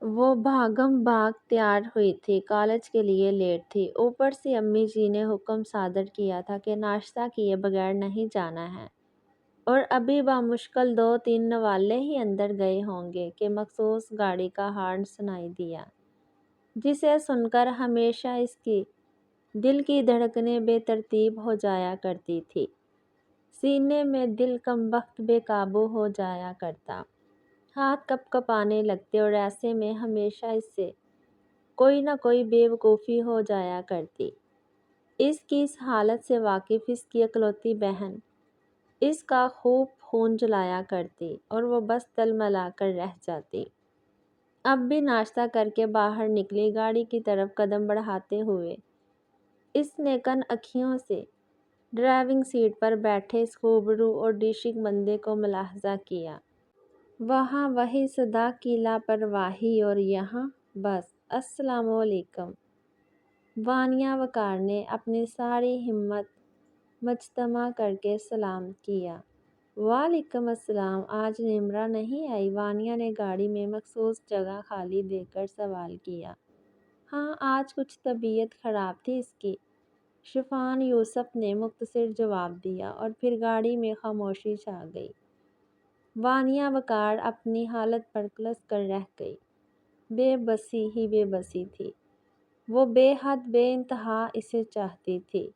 وہ بھاگم بھاگ تیار ہوئی تھی، کالج کے لیے لیٹ تھی۔ اوپر سے امی جی نے حکم صادر کیا تھا کہ ناشتہ کیے بغیر نہیں جانا ہے، اور ابھی بامشکل 2-3 نوالے ہی اندر گئے ہوں گے کہ مخصوص گاڑی کا ہارن سنائی دیا، جسے سن کر ہمیشہ اس کی دل کی دھڑکنیں بے ترتیب ہو جایا کرتی تھی۔ سینے میں دل کم وقت بے قابو ہو جایا کرتا، ہاتھ کپ کپانے لگتے، اور ایسے میں ہمیشہ اس سے کوئی نہ کوئی بے وقوفی ہو جایا کرتی۔ اس کی اس حالت سے واقف اس کی اکلوتی بہن اس کا خوب خون جلایا کرتی، اور وہ بس تلملا کر رہ جاتی۔ اب بھی ناشتہ کر کے باہر نکلی گاڑی کی طرف قدم بڑھاتے ہوئے اس نے کن اکھیوں سے ڈرائیونگ سیٹ پر بیٹھے اس خوبرو اور ڈیشک بندے کو ملاحظہ کیا۔ وہاں وہی صدا کی لاپرواہی، اور یہاں بس السلام علیکم۔ وانیا وقار نے اپنی ساری ہمت مجتمع کر کے سلام کیا۔ وعلیکم السلام، آج نمرا نہیں آئی؟ وانیا نے گاڑی میں مخصوص جگہ خالی دیکھ کر سوال کیا۔ ہاں، آج کچھ طبیعت خراب تھی اس کی، شفان یوسف نے مختصر جواب دیا، اور پھر گاڑی میں خاموشی چھا گئی۔ وانیا وقار اپنی حالت پر کلس کر رہ گئی۔ بے بسی ہی بے بسی تھی۔ وہ بے حد بے انتہا اسے چاہتی تھی،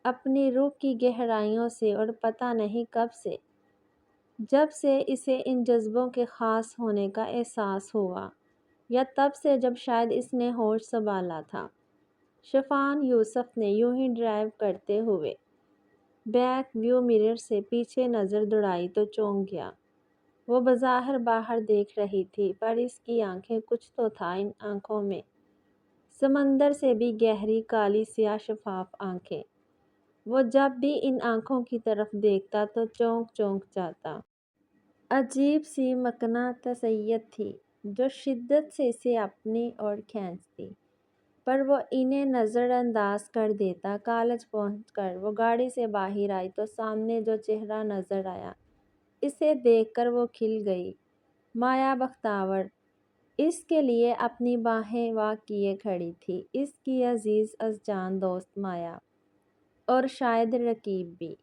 اپنی روح کی گہرائیوں سے، اور پتہ نہیں کب سے، جب سے اسے ان جذبوں کے خاص ہونے کا احساس ہوا، یا تب سے جب شاید اس نے ہوش سنبھالا تھا۔ شفان یوسف نے یوں ہی ڈرائیو کرتے ہوئے بیک ویو مرر سے پیچھے نظر دوڑائی تو چونک گیا۔ وہ بظاہر باہر دیکھ رہی تھی، پر اس کی آنکھیں، کچھ تو تھا ان آنکھوں میں، سمندر سے بھی گہری کالی سیاہ شفاف آنکھیں۔ وہ جب بھی ان آنکھوں کی طرف دیکھتا تو چونک چونک جاتا۔ عجیب سی مقناطیسیت تھی جو شدت سے اسے اپنی اور کھینچتی، پر وہ انہیں نظر انداز کر دیتا۔ کالج پہنچ کر وہ گاڑی سے باہر آئی تو سامنے جو چہرہ نظر آیا، اسے دیکھ کر وہ کھل گئی۔ مایا بختیار اس کے لیے اپنی باہیں وا کیے کھڑی تھی، اس کی عزیز از جان دوست مایا، اور شاید رقیب بھی۔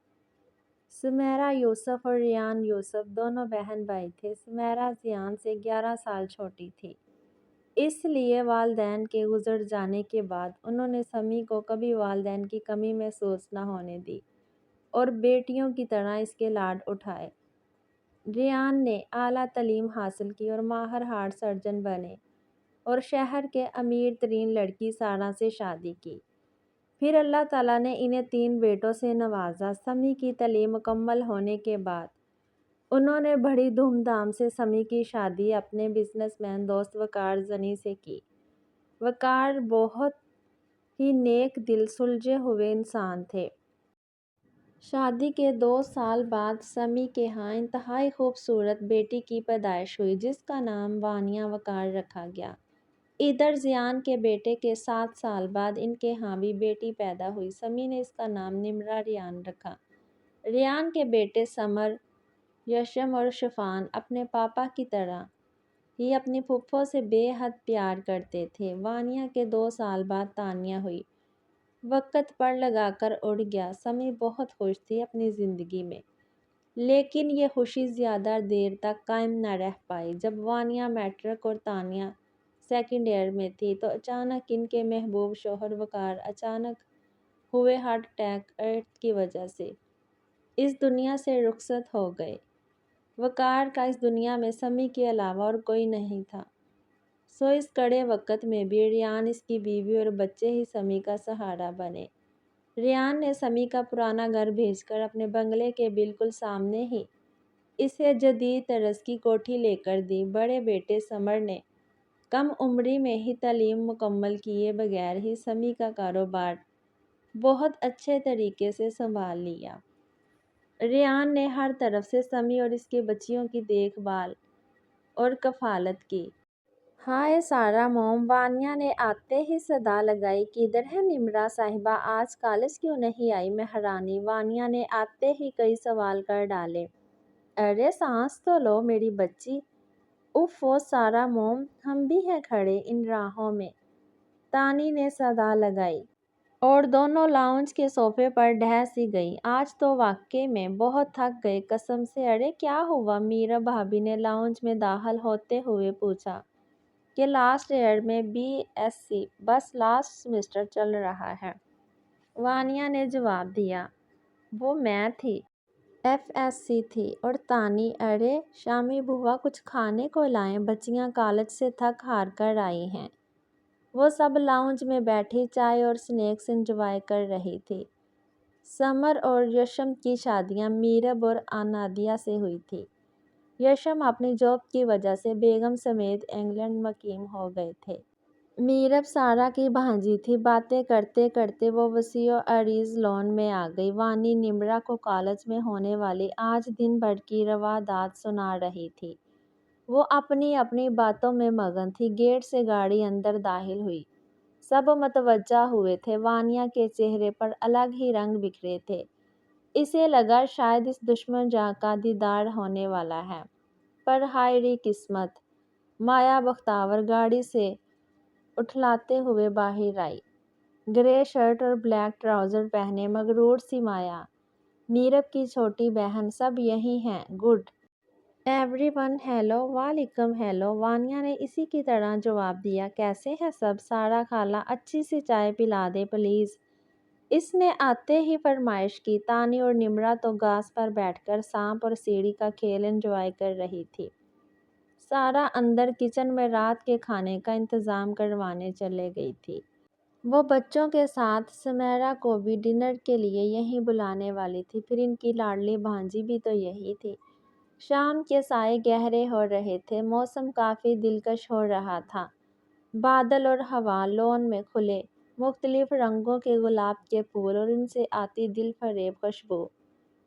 سمیرا یوسف اور ریان یوسف دونوں بہن بھائی تھے۔ سمیرا ریان سے 11 سال چھوٹی تھی، اس لیے والدین کے گزر جانے کے بعد انہوں نے سمی کو کبھی والدین کی کمی محسوس نہ ہونے دی، اور بیٹیوں کی طرح اس کے لاڈ اٹھائے۔ ریان نے اعلیٰ تعلیم حاصل کی اور ماہر ہارٹ سرجن بنے، اور شہر کے امیر ترین لڑکی سارا سے شادی کی۔ پھر اللہ تعالیٰ نے انہیں 3 بیٹوں سے نوازا۔ سمی کی تعلیم مکمل ہونے کے بعد انہوں نے بڑی دھوم دھام سے سمی کی شادی اپنے بزنس مین دوست وقار زنی سے کی۔ وقار بہت ہی نیک دل، سلجھے ہوئے انسان تھے۔ شادی کے 2 سال بعد سمی کے ہاں انتہائی خوبصورت بیٹی کی پیدائش ہوئی، جس کا نام وانیا وقار رکھا گیا۔ ادھر ریان کے بیٹے کے 7 سال بعد ان کے ہاں بھی بیٹی پیدا ہوئی۔ سمی نے اس کا نام نمرا ریان رکھا۔ ریان کے بیٹے سمر، یشم اور شفان اپنے پاپا کی طرح ہی اپنی پھپھو سے بے حد پیار کرتے تھے۔ وانیا کے 2 سال بعد تانیہ ہوئی۔ وقت پڑ لگا کر اڑ گیا۔ سمی بہت خوش تھی اپنی زندگی میں، لیکن یہ خوشی زیادہ دیر تک قائم نہ رہ پائی۔ جب وانیا میٹرک اور تانیہ سیکنڈ ایئر میں تھی تو اچانک ان کے محبوب شوہر وقار اچانک ہوئے ہارٹ اٹیک ایڈز کی وجہ سے اس دنیا سے رخصت ہو گئے۔ وقار کا اس دنیا میں سمی کے علاوہ اور کوئی نہیں تھا، سو اس کڑے وقت میں بھی ریان، اس کی بیوی اور بچے ہی سمی کا سہارا بنے۔ ریان نے سمی کا پرانا گھر بھیج کر اپنے بنگلے کے بالکل سامنے ہی اسے جدید طرز کی کوٹھی لے کر دی۔ بڑے بیٹے سمر نے کم عمری میں ہی تعلیم مکمل کیے بغیر ہی سمی کا کاروبار بہت اچھے طریقے سے سنبھال لیا۔ ریان نے ہر طرف سے سمی اور اس کی بچیوں کی دیکھ بھال اور کفالت کی۔ ہائے سارا موم! وانیا نے آتے ہی صدا لگائی، کدھر ہے نمرا صاحبہ؟ آج کالج کیوں نہیں آئی مہرانی؟ وانیا نے آتے ہی کئی سوال کر ڈالے۔ ارے سانس تو لو میری بچی! اف وہ سارا موم، ہم بھی ہیں کھڑے ان راہوں میں، تانی نے صدا لگائی اور دونوں لاؤنج کے صوفے پر ڈھہ سی گئی۔ آج تو واقعے میں بہت تھک گئے قسم سے۔ ارے کیا ہوا؟ میرا بھابھی نے لاؤنج میں داخل ہوتے ہوئے پوچھا۔ کہ لاسٹ ایئر میں BSc، بس لاسٹ سیمسٹر چل رہا ہے، وانیا نے جواب دیا۔ وہ میں تھی، FSc تھی، اور تانی۔ ارے شامی بھوا کچھ کھانے کو لائیں، بچیاں کالج سے تھک ہار کر آئی ہیں۔ وہ سب لاؤنج میں بیٹھی چائے اور سنیکس انجوائے کر رہی تھی۔ سمر اور یشم کی شادیاں میرب اور انادیا سے ہوئی تھی۔ یشم اپنی جاب کی وجہ سے بیگم سمیت انگلینڈ مقیم ہو گئے تھے۔ میرب سارا کی بھانجی تھی۔ باتیں کرتے کرتے وہ وسیع و عریض لون میں آ گئی۔ وانی نمرا کو کالج میں ہونے والی آج دن بھر کی روادات سنا رہی تھی۔ وہ اپنی اپنی باتوں میں مگن تھی۔ گیٹ سے گاڑی اندر داخل ہوئی۔ سب متوجہ ہوئے تھے۔ وانیا کے چہرے پر الگ ہی رنگ بکھرے تھے۔ اسے لگا شاید اس دشمن جاں کا دیدار ہونے والا ہے، پر ہائے ری قسمت! مایا بختور گاڑی سے اٹھلاتے ہوئے باہر آئی، گرے شرٹ اور بلیک ٹراؤزر پہنے مغرور سی مایا، میرب کی چھوٹی بہن۔ سب یہی ہیں؟ گڈ ایوری ون، ہیلو، وعلیکم ہیلو، وانیا نے اسی کی طرح جواب دیا۔ کیسے ہیں سب؟ سارا خالہ اچھی سی چائے پلا دے پلیز، اس نے آتے ہی فرمائش کی۔ تانی اور نمرا تو گھاس پر بیٹھ کر سانپ اور سیڑھی کا کھیل انجوائے کر رہی تھی۔ سارا اندر کچن میں رات کے کھانے کا انتظام کروانے چلے گئی تھی۔ وہ بچوں کے ساتھ سمیرا کو بھی ڈنر کے لیے یہیں بلانے والی تھی، پھر ان کی لاڈلی بھانجی بھی تو یہی تھی۔ شام کے سائے گہرے ہو رہے تھے، موسم کافی دلکش ہو رہا تھا۔ بادل اور ہوا، لون میں کھلے مختلف رنگوں کے گلاب کے پھول اور ان سے آتی دل فریب خوشبو۔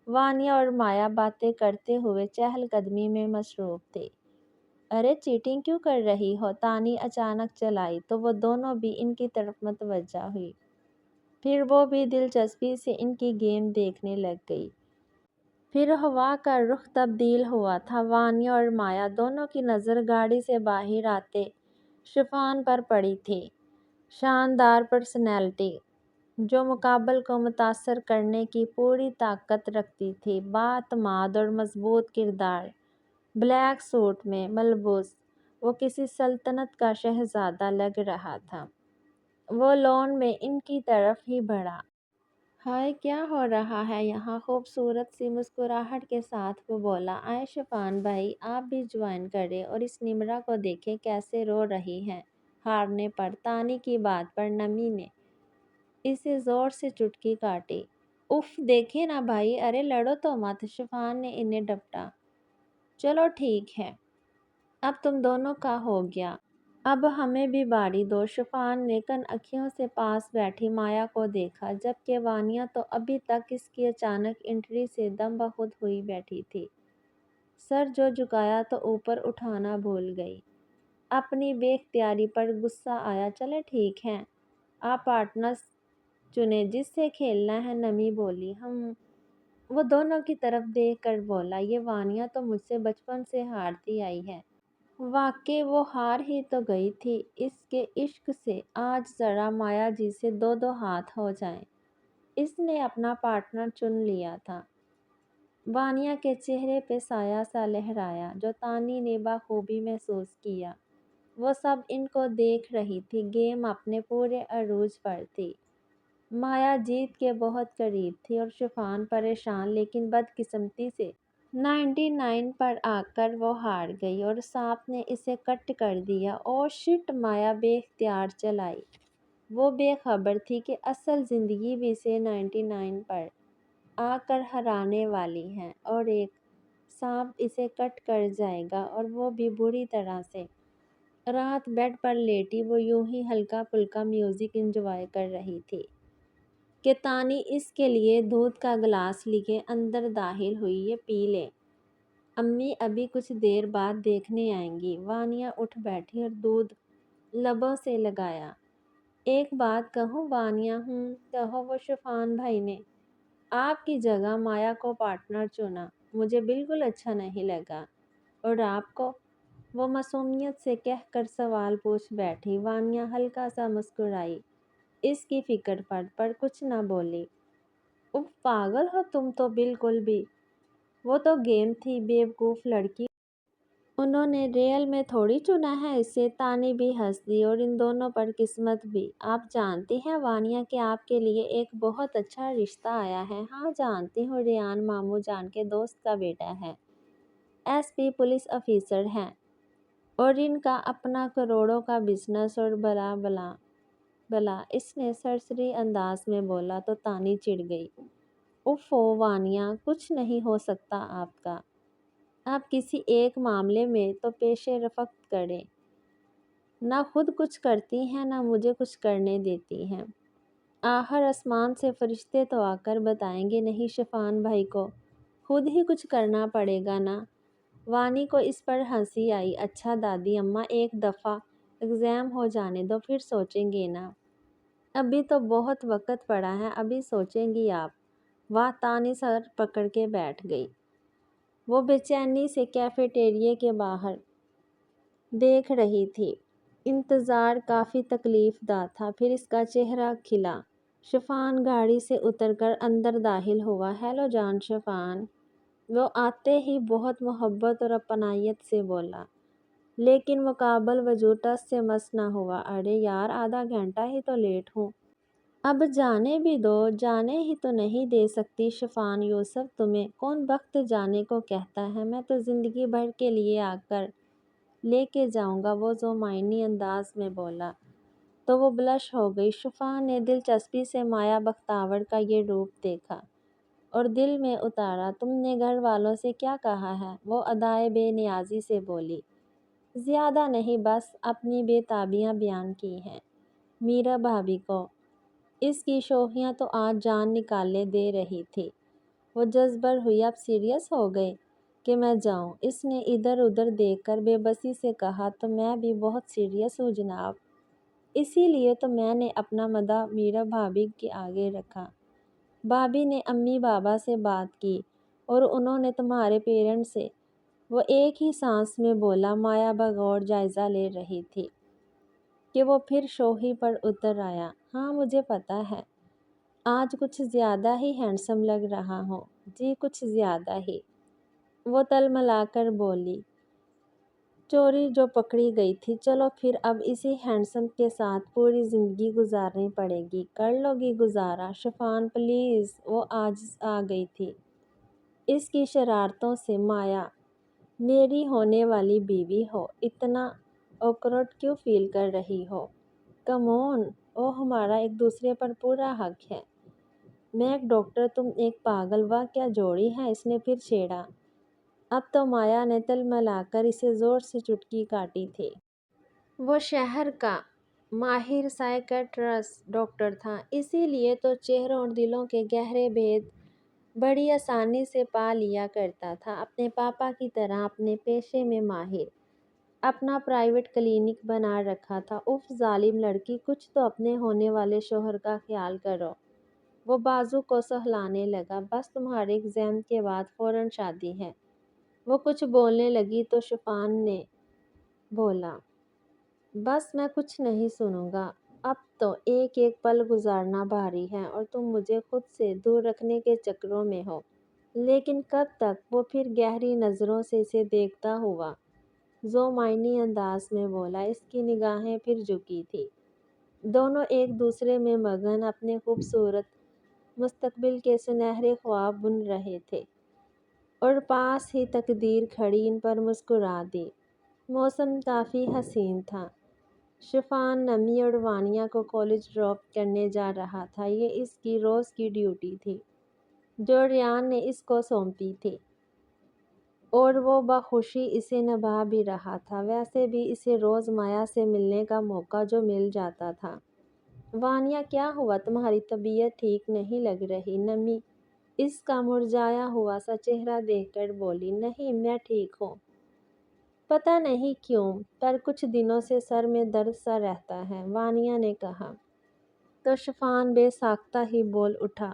وانیا اور مایا باتیں کرتے ہوئے چہل قدمی میں مصروف تھی۔ ارے چیٹنگ کیوں کر رہی ہو؟ تانی اچانک چلائی تو وہ دونوں بھی ان کی طرف متوجہ ہوئی۔ پھر وہ بھی دلچسپی سے ان کی گیم دیکھنے لگ گئی۔ پھر ہوا کا رخ تبدیل ہوا تھا۔ وانیا اور مایا دونوں کی نظر گاڑی سے باہر آتے شفان پر پڑی تھی۔ شاندار پرسنالٹی، جو مقابل کو متاثر کرنے کی پوری طاقت رکھتی تھی، بااعتماد اور مضبوط کردار، بلیک سوٹ میں ملبوس، وہ کسی سلطنت کا شہزادہ لگ رہا تھا۔ وہ لون میں ان کی طرف ہی بڑھا۔ ہائے کیا ہو رہا ہے یہاں؟ خوبصورت سی مسکراہٹ کے ساتھ وہ بولا۔ آئے شفان بھائی، آپ بھی جوائن کریں، اور اس نمرا کو دیکھیں کیسے رو رہی ہے ہارنے پر۔ تانی کی بات پر نمی نے اسے زور سے چٹکی کاٹی۔ اف دیکھیں نا بھائی، ارے لڑو تو مت، شفان نے انہیں ڈپٹا۔ چلو ٹھیک ہے، اب تم دونوں کا ہو گیا، اب ہمیں بھی باری دو۔ شفان نے کن اکھیوں سے پاس بیٹھی مایا کو دیکھا، جبکہ وانیا تو ابھی تک اس کی اچانک انٹری سے دم بخود ہوئی بیٹھی تھی۔ سر جو جھکایا تو اوپر اٹھانا بھول گئی۔ اپنی بے اختیاری پر غصہ آیا۔ چلے ٹھیک ہے، آپ پارٹنرز چنیں جس سے کھیلنا ہے، نمی بولی۔ وہ دونوں کی طرف دیکھ کر بولا، یہ وانیا تو مجھ سے بچپن سے ہارتی آئی ہے۔ واقعی وہ ہار ہی تو گئی تھی اس کے عشق سے۔ آج ذرا مایا جی سے دو دو ہاتھ ہو جائیں۔ اس نے اپنا پارٹنر چن لیا تھا۔ وانیا کے چہرے پہ سایہ سا لہرایا، جو تانی نے بخوبی محسوس کیا۔ وہ سب ان کو دیکھ رہی تھی۔ گیم اپنے پورے عروج پر تھی۔ مایا جیت کے بہت قریب تھی اور شفان پریشان، لیکن بدقسمتی سے 99 پر آ کر وہ ہار گئی اور سانپ نے اسے کٹ کر دیا۔ او شٹ! مایا بے اختیار چلائی۔ وہ بے خبر تھی کہ اصل زندگی بھی اسے 99 پر آ کر ہرانے والی ہے، اور ایک سانپ اسے کٹ کر جائے گا، اور وہ بھی بری طرح سے۔ رات بیڈ پر لیٹی وہ یوں ہی ہلکا پھلکا میوزک انجوائے کر رہی تھی کہ تانی اس کے لیے دودھ کا گلاس لیے اندر داخل ہوئی۔ یہ پی لے، امی ابھی کچھ دیر بعد دیکھنے آئیں گی۔ وانیا اٹھ بیٹھی اور دودھ لبوں سے لگایا۔ ایک بات کہوں وانیا؟ کہو۔ وہ شفان بھائی نے آپ کی جگہ مایا کو پارٹنر چنا، مجھے بالکل اچھا نہیں لگا۔ اور آپ کو؟ وہ معصومیت سے کہہ کر سوال پوچھ بیٹھی۔ وانیا ہلکا سا مسکرائی اس کی فکر پر کچھ نہ بولی۔ اف پاگل ہو تم تو بالکل بھی، وہ تو گیم تھی، بیوقوف لڑکی، انہوں نے ریئل میں تھوڑی چنا ہے اسے۔ تانی بھی ہنس دی، اور ان دونوں پر قسمت بھی۔ آپ جانتی ہیں وانیا کہ آپ کے لیے ایک بہت اچھا رشتہ آیا ہے؟ ہاں جانتی ہوں، ریان ماموں جان کے دوست کا بیٹا ہے، SP پولیس آفیسر ہیں، اور ان کا اپنا کروڑوں کا بزنس اور بلا بلا بلا، اس نے سرسری انداز میں بولا تو تانی چڑ گئی۔ اوفو وانیا، کچھ نہیں ہو سکتا آپ کا، آپ کسی ایک معاملے میں تو پیش رفت کریں، نہ خود کچھ کرتی ہیں نہ مجھے کچھ کرنے دیتی ہیں۔ آخر آسمان سے فرشتے تو آ کر بتائیں گے نہیں شفان بھائی کو، خود ہی کچھ کرنا پڑے گا نا۔ وانی کو اس پر ہنسی آئی۔ اچھا دادی اماں، ایک دفعہ ایگزام ہو جانے دو، پھر سوچیں گے نا، ابھی تو بہت وقت پڑا ہے، ابھی سوچیں گی آپ۔ واہ، تانی سر پکڑ کے بیٹھ گئی۔ وہ بے چینی سے کیفیٹیریا کے باہر دیکھ رہی تھی۔ انتظار کافی تکلیف دہ تھا، پھر اس کا چہرہ کھلا۔ شفان گاڑی سے اتر کر اندر داخل ہوا۔ ہیلو جان شفان، وہ آتے ہی بہت محبت اور اپنائیت سے بولا، لیکن مقابل وجود ٹس سے مس نہ ہوا۔ ارے یار، آدھا گھنٹہ ہی تو لیٹ ہوں، اب جانے بھی دو۔ جانے ہی تو نہیں دے سکتی شفان یوسف، تمہیں کون وقت جانے کو کہتا ہے، میں تو زندگی بھر کے لیے آ کر لے کے جاؤں گا، وہ زومائنی انداز میں بولا تو وہ بلش ہو گئی۔ شفان نے دلچسپی سے مایا بختیار کا یہ روپ دیکھا اور دل میں اتارا۔ تم نے گھر والوں سے کیا کہا ہے؟ وہ ادائے بے نیازی سے بولی۔ زیادہ نہیں، بس اپنی بے تابیاں بیان کی ہیں میرا بھابھی کو، اس کی شوخیاں تو آج جان نکالنے دے رہی تھی۔ وہ جذبر ہوئی۔ اب سیریس ہو گئے کہ میں جاؤں؟ اس نے ادھر ادھر دیکھ کر بے بسی سے کہا۔ تو میں بھی بہت سیریس ہوں جناب، اسی لیے تو میں نے اپنا مداح میرا بھابھی کے آگے رکھا۔ بھابھی نے امی بابا سے بات کی اور انہوں نے تمہارے پیرنٹس سے، وہ ایک ہی سانس میں بولا۔ مایا بغور جائزہ لے رہی تھی کہ وہ پھر شوخی پر اتر آیا۔ ہاں مجھے پتا ہے، آج کچھ زیادہ ہی ہینڈسم لگ رہا ہوں۔ جی کچھ زیادہ ہی، وہ تلملا کر بولی۔ چوری جو پکڑی گئی تھی، چلو پھر اب اسی ہینڈسم کے ساتھ پوری زندگی گزارنی پڑے گی، کر لو گی گزارا شفان پلیز؟ وہ آج آ گئی تھی اس کی شرارتوں سے۔ مایا میری ہونے والی بیوی ہو، اتنا اوکورڈ کیوں فیل کر رہی ہو؟ کم آن، او ہمارا ایک دوسرے پر پورا حق ہے۔ میں ایک ڈاکٹر، تم ایک پاگل، واہ کیا جوڑی ہے، اس نے پھر چھیڑا۔ اب تو مایا نے تلملا کر اسے زور سے چٹکی کاٹی تھی۔ وہ شہر کا ماہر سائیکیٹرسٹ ڈاکٹر تھا، اسی لیے تو چہروں اور دلوں کے گہرے بھید بڑی آسانی سے پا لیا کرتا تھا۔ اپنے پاپا کی طرح اپنے پیشے میں ماہر، اپنا پرائیویٹ کلینک بنا رکھا تھا۔ اف ظالم لڑکی، کچھ تو اپنے ہونے والے شوہر کا خیال کرو۔ وہ بازو کو سہلانے لگا۔ بس تمہارے ایگزام کے بعد فوراً شادی ہے۔ وہ کچھ بولنے لگی تو شفان نے بولا، بس میں کچھ نہیں سنوں گا، اب تو ایک ایک پل گزارنا بھاری ہے اور تم مجھے خود سے دور رکھنے کے چکروں میں ہو، لیکن کب تک؟ وہ پھر گہری نظروں سے اسے دیکھتا ہوا زومائنی انداز میں بولا۔ اس کی نگاہیں پھر جھکی تھی، دونوں ایک دوسرے میں مگن اپنے خوبصورت مستقبل کے سنہرے خواب بن رہے تھے، اور پاس ہی تقدیر کھڑی ان پر مسکرا دی۔ موسم کافی حسین تھا۔ شفان نمی اور وانیا کو کالج ڈراپ کرنے جا رہا تھا۔ یہ اس کی روز کی ڈیوٹی تھی جو ریان نے اس کو سونپی تھی، اور وہ بخوشی اسے نبھا بھی رہا تھا۔ ویسے بھی اسے روز مایا سے ملنے کا موقع جو مل جاتا تھا۔ وانیا کیا ہوا، تمہاری طبیعت ٹھیک نہیں لگ رہی؟ نمی اس کا مرجھایا ہوا سا چہرہ دیکھ کر بولی۔ نہیں میں ٹھیک ہوں، پتہ نہیں کیوں پر کچھ دنوں سے سر میں درد سا رہتا ہے، وانیا نے کہا۔ تو شفان بے ساختہ ہی بول اٹھا،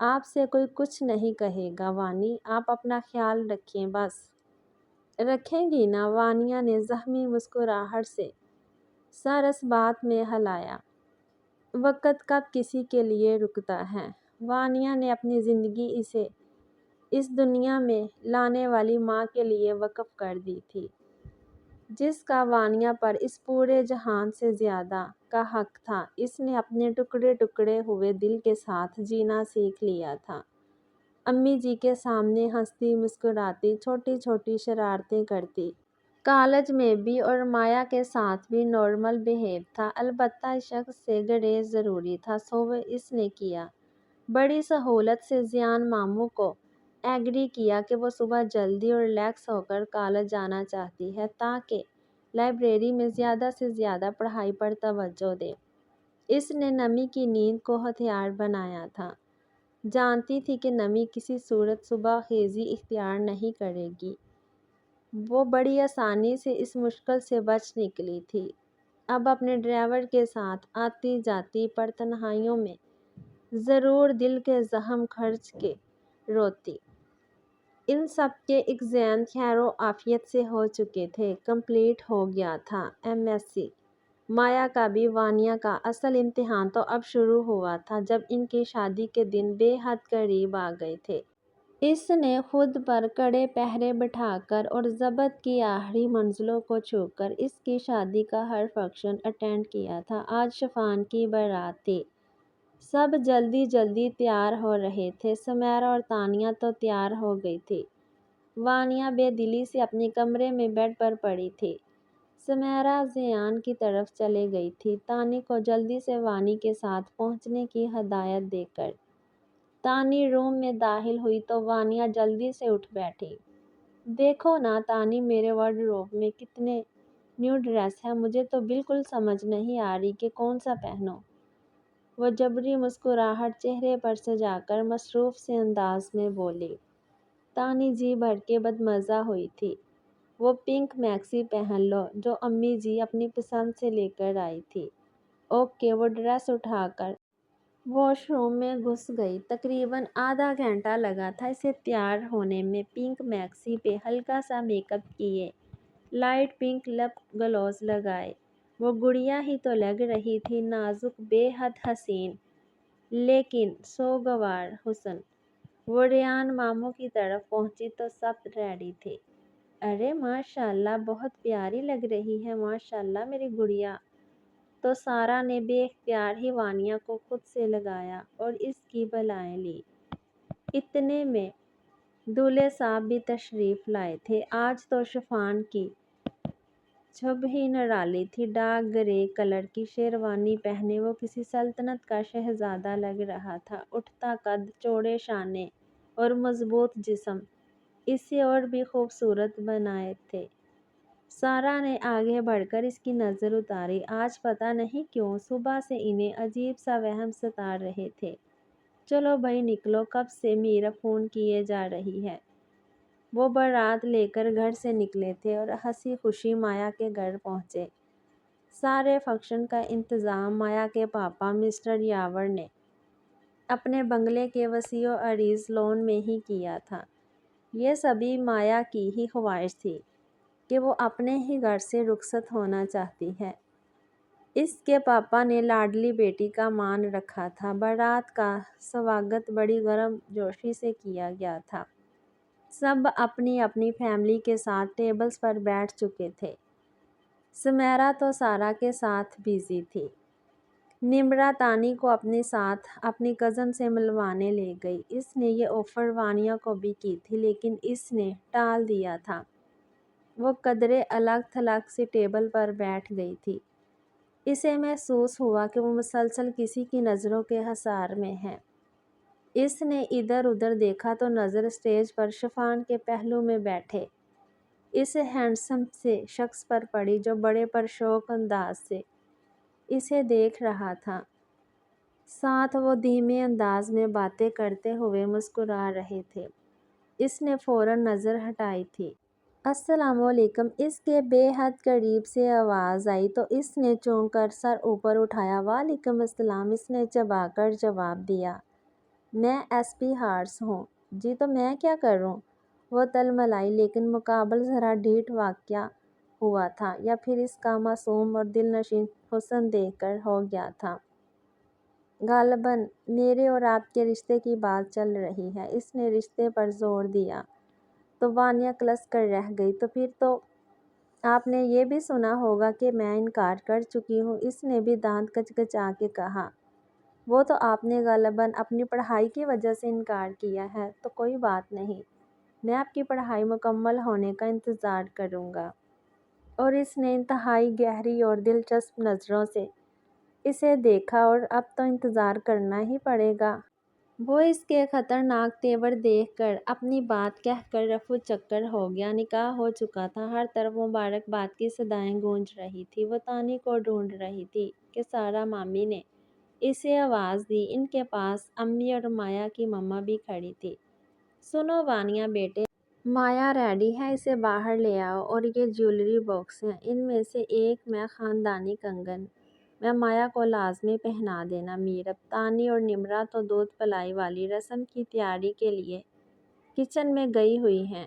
آپ سے کوئی کچھ نہیں کہے گا وانی، آپ اپنا خیال رکھیں بس۔ رکھیں گی نا؟ وانیہ نے زخمی مسکراہٹ سے سر اس بات میں ہلایا۔ وقت کب کسی کے لیے رکتا ہے؟ وانیہ نے اپنی زندگی اسے اس دنیا میں لانے والی ماں کے لیے وقف کر دی تھی، جس کا وانیہ پر اس پورے جہان سے زیادہ کا حق تھا۔ اس نے اپنے ٹکڑے ٹکڑے ہوئے دل کے ساتھ جینا سیکھ لیا تھا۔ امی جی کے سامنے ہنستی مسکراتی، چھوٹی چھوٹی شرارتیں کرتی، کالج میں بھی اور مایا کے ساتھ بھی نارمل بہیو تھا۔ البتہ اس شخص سے گریز ضروری تھا، سو وہ اس نے کیا۔ بڑی سہولت سے زیان ماموں کو ایگری کیا کہ وہ صبح جلدی اور ریلیکس ہو کر کالج جانا چاہتی ہے تاکہ لائبریری میں زیادہ سے زیادہ پڑھائی پر توجہ دے۔ اس نے نمی کی نیند کو ہتھیار بنایا تھا۔ جانتی تھی کہ نمی کسی صورت صبح خیزی اختیار نہیں کرے گی۔ وہ بڑی آسانی سے اس مشکل سے بچ نکلی تھی۔ اب اپنے ڈرائیور کے ساتھ آتی جاتی پر تنہائیوں میں ضرور دل کے زخم کھرچ کے روتی۔ ان سب کے ایگزام خیر و عافیت سے ہو چکے تھے، کمپلیٹ ہو گیا تھا ایم ایس سی۔ مایا کا بھی وانیہ کا اصل امتحان تو اب شروع ہوا تھا جب ان کی شادی کے دن بے حد قریب آ گئے تھے۔ اس نے خود پر کڑے پہرے بٹھا کر اور ضبط کی آخری منزلوں کو چھو کر اس کی شادی کا ہر فنکشن اٹینڈ کیا تھا۔ آج شفان کی بارات تھی۔ سب جلدی جلدی تیار ہو رہے تھے۔ سمیرا اور تانیہ تو تیار ہو گئی تھی۔ وانیہ بے دلی سے اپنے کمرے میں بیڈ پر پڑی تھی۔ سمیرا زیان کی طرف چلے گئی تھی، تانی کو جلدی سے وانی کے ساتھ پہنچنے کی ہدایت دے کر۔ تانی روم میں داخل ہوئی تو وانیہ جلدی سے اٹھ بیٹھی۔ دیکھو نا تانی، میرے وارڈروب میں کتنے نیو ڈریس ہیں، مجھے تو بالکل سمجھ نہیں آ رہی کہ کون سا پہنوں۔ وہ جبری مسکراہٹ چہرے پر سجا کر مصروف سے انداز میں بولی۔ تانی جی بھر کے بدمزہ ہوئی تھی۔ وہ پنک میکسی پہن لو جو امی جی اپنی پسند سے لے کر آئی تھی۔ اوکے۔ وہ ڈریس اٹھا کر واش روم میں گھس گئی۔ تقریباً آدھا گھنٹہ لگا تھا اسے تیار ہونے میں۔ پنک میکسی پہ ہلکا سا میک اپ کیے، لائٹ پنک لپ گلوز لگائے، وہ گڑیا ہی تو لگ رہی تھی، نازک، بے حد حسین لیکن سوگوار حسن۔ وہ ریان ماموں کی طرف پہنچی تو سب ریڈی تھے۔ ارے ماشاء اللہ، بہت پیاری لگ رہی ہے، ماشاء اللہ میری گڑیا۔ تو سارا نے بے اختیار ہی وانیہ کو خود سے لگایا اور اس کی بالائیں لی۔ اتنے میں دولہے صاحب بھی تشریف لائے تھے۔ آج تو شفان کی چھب ہی نرالی تھی۔ ڈارک گرے کلر کی شیروانی پہنے وہ کسی سلطنت کا شہزادہ لگ رہا تھا۔ اٹھتا قد، چوڑے شانے اور مضبوط جسم اسے اور بھی خوبصورت بنائے تھے۔ سارا نے آگے بڑھ کر اس کی نظر اتاری۔ آج پتہ نہیں کیوں صبح سے انہیں عجیب سا وہم ستا رہے تھے۔ چلو بھائی نکلو، کب سے میرا فون کیے جا رہی ہے۔ وہ بارات لے کر گھر سے نکلے تھے اور ہنسی خوشی مایا کے گھر پہنچے۔ سارے فنکشن کا انتظام مایا کے پاپا مسٹر یاور نے اپنے بنگلے کے وسیع و عریض لون میں ہی کیا تھا۔ یہ سبھی مایا کی ہی خواہش تھی کہ وہ اپنے ہی گھر سے رخصت ہونا چاہتی ہے۔ اس کے پاپا نے لاڈلی بیٹی کا مان رکھا تھا۔ بارات کا سواگت بڑی گرم جوشی سے کیا گیا تھا۔ سب اپنی اپنی فیملی کے ساتھ ٹیبلز پر بیٹھ چکے تھے۔ سمیرا تو سارا کے ساتھ بزی تھی۔ نمرا تانی کو اپنے ساتھ اپنی کزن سے ملوانے لے گئی۔ اس نے یہ آفر وانیہ کو بھی کی تھی لیکن اس نے ٹال دیا تھا۔ وہ قدرے الگ تھلگ سی ٹیبل پر بیٹھ گئی تھی۔ اسے محسوس ہوا کہ وہ مسلسل کسی کی نظروں کے حصار میں ہے۔ اس نے ادھر ادھر دیکھا تو نظر اسٹیج پر شفان کے پہلو میں بیٹھے اس ہینڈسم سے شخص پر پڑی جو بڑے پرشوق انداز سے اسے دیکھ رہا تھا۔ ساتھ وہ دھیمے انداز میں باتیں کرتے ہوئے مسکرا رہے تھے۔ اس نے فوراً نظر ہٹائی تھی۔ السلام علیکم، اس کے بے حد قریب سے آواز آئی تو اس نے چونک کر سر اوپر اٹھایا۔ وعلیکم السلام، اس نے چبا کر جواب دیا۔ میں SP ہارس ہوں۔ جی تو میں کیا کروں؟ وہ تلملائی، لیکن مقابل ذرا ڈھیٹ واقع ہوا تھا یا پھر اس کا معصوم اور دل نشین حسن دیکھ کر ہو گیا تھا۔ غالباً میرے اور آپ کے رشتے کی بات چل رہی ہے۔ اس نے رشتے پر زور دیا تو وانیا کلس کر رہ گئی۔ تو پھر تو آپ نے یہ بھی سنا ہوگا کہ میں انکار کر چکی ہوں، اس نے بھی دانت کچکچا کے کہا۔ وہ تو آپ نے غالباً اپنی پڑھائی کی وجہ سے انکار کیا ہے، تو کوئی بات نہیں، میں آپ کی پڑھائی مکمل ہونے کا انتظار کروں گا۔ اور اس نے انتہائی گہری اور دلچسپ نظروں سے اسے دیکھا۔ اور اب تو انتظار کرنا ہی پڑے گا۔ وہ اس کے خطرناک تیور دیکھ کر اپنی بات کہہ کر رفو چکر ہو گیا۔ نکاح ہو چکا تھا، ہر طرف مبارکباد کی صدائیں گونج رہی تھیں۔ وہ تانی کو ڈھونڈ رہی تھی کہ سارا مامی نے اسے آواز دی۔ ان کے پاس امی اور مایا کی مما بھی کھڑی تھی۔ سنو وانیا بیٹے، مایا ریڈی ہے، اسے باہر لے آؤ۔ اور یہ جیولری باکس ہیں، ان میں سے ایک میں خاندانی کنگن میں مایا کو لازمی پہنا دینا۔ میرب، تانی اور نمرا تو دودھ پلائی والی رسم کی تیاری کے لیے کچن میں گئی ہوئی ہیں۔